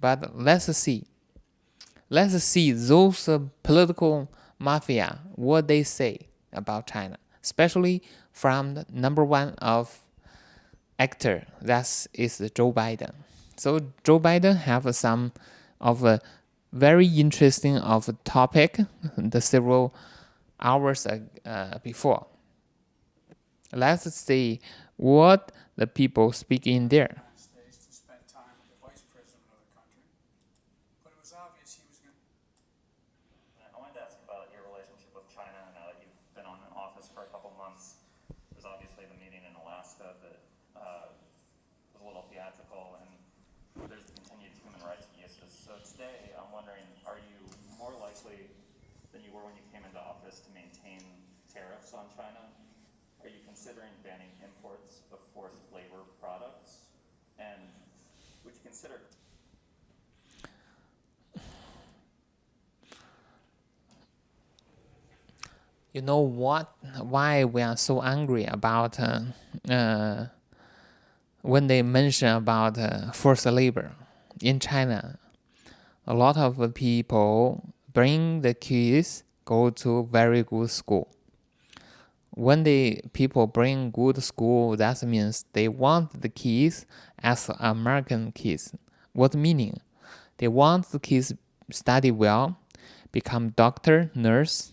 But let's see those political mafia, what they say about China, especially from the number one of actor, that is Joe Biden. So Joe Biden have some of a very interesting of a topic the several hours before. Let's see what the people speak in there. Considering banning imports of forced labor products, and would you consider? You know what? Why we are so angry about when they mention about forced labor in China? A lot of people bring the kids go to very good school. When the people bring good school, that means they want the kids as American kids. What meaning? They want the kids study well, become doctor, nurse,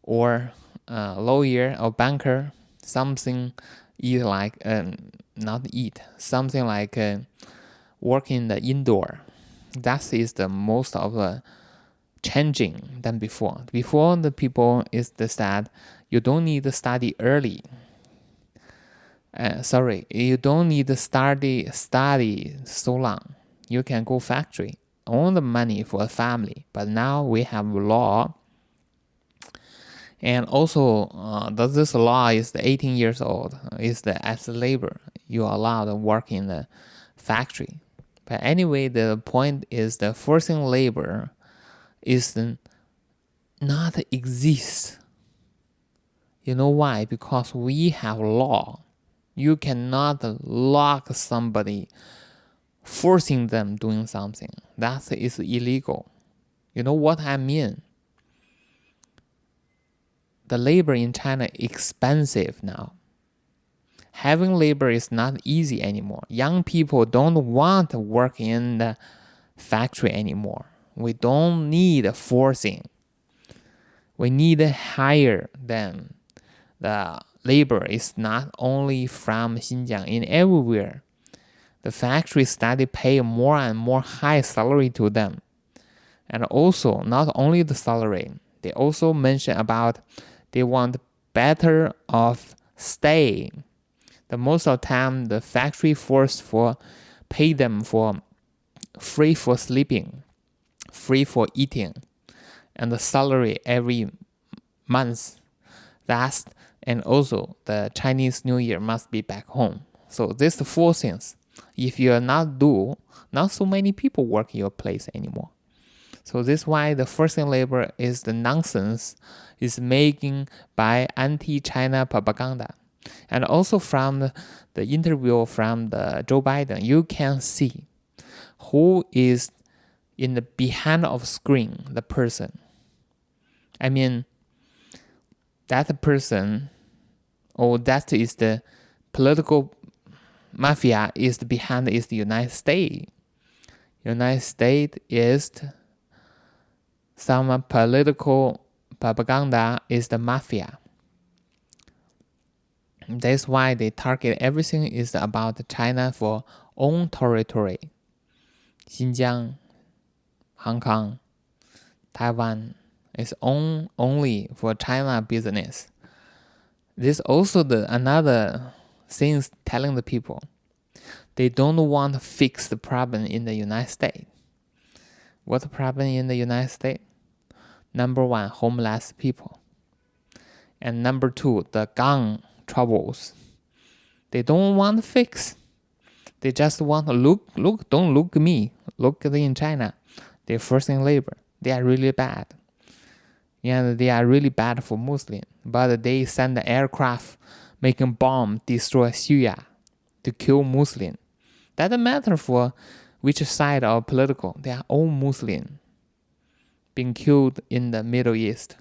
or lawyer or banker. Something something like work in the indoor. That is the most of changing than before. Before the people is that you don't need to study early. You don't need to study so long. You can go factory, earn the money for a family. But now we have law, and also this law is 18 years old. Is the as labor you are allowed to work in the factory. But anyway, the point is the forcing labor is not exist. You know why? Because we have law. You cannot lock somebody, forcing them doing something. That is illegal. You know what I mean? The labor in China is expensive now. Having labor is not easy anymore. Young people don't want to work in the factory anymore. We don't need forcing. We need to hire them. The labor is not only from Xinjiang, in everywhere. The factory study pay more and more high salary to them. And also, not only the salary, they also mention about they want better of stay. The most of the time, the factory pay them for free for sleeping, free for eating, and the salary every month. And also the Chinese New Year must be back home. So these four things. If you are not so many people work in your place anymore. So this is why the forcing labor is the nonsense is making by anti-China propaganda. And also from the interview from the Joe Biden, you can see who is in the behind of screen, the person. I mean, that person, or that is the political mafia is behind is the United States. United States is some political propaganda is the mafia. That's why they target everything is about China for own territory. Xinjiang, Hong Kong, Taiwan is only for China business. This also another thing telling the people they don't want to fix the problem in the United States. What problem in the United States? Number one, homeless people. And number two, the gun troubles. They don't want to fix. They just want to look, don't look at me. Look in China. They're forcing labor. They are really bad. And they are really bad for Muslims. But they send the aircraft making bomb destroy Syria to kill Muslims. That matter for which side are political. They are all Muslim being killed in the Middle East.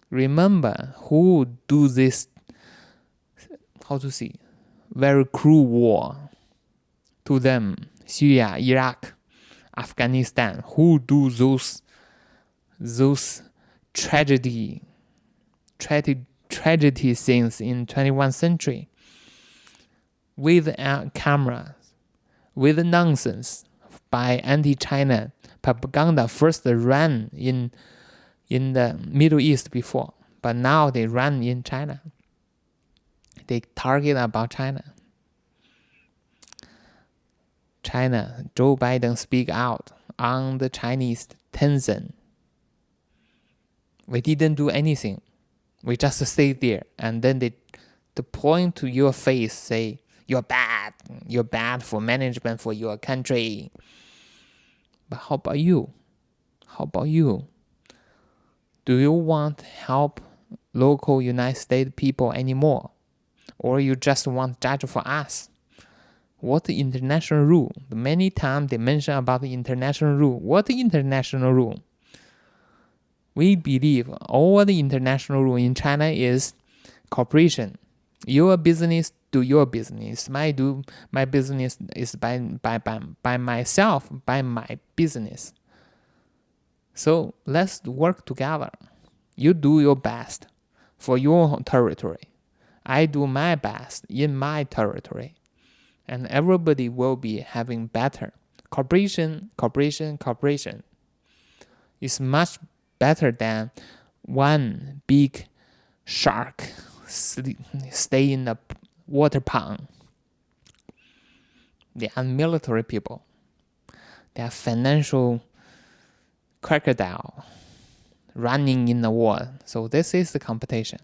Remember who do this, very cruel war to them. Syria, Iraq, Afghanistan. Who do those tragedy things in 21st century with cameras, with nonsense by anti-China propaganda first ran in the Middle East before, but now they run in China. They target about China. Joe Biden speak out on the Chinese Tencent. We didn't do anything. We just stay there, and then they point to your face, say, you're bad for management for your country. But how about you? Do you want help local United States people anymore? Or you just want judge for us? What the international rule? Many times they mention about the international rule. What the international rule? We believe all the international rule in China is cooperation. Your business, do your business. My business is by myself, by my business. So let's work together. You do your best for your territory. I do my best in my territory. And everybody will be having better. Cooperation is much better than one big shark stay in the water pond. They are military people. They are financial crocodile running in the war. So this is the competition.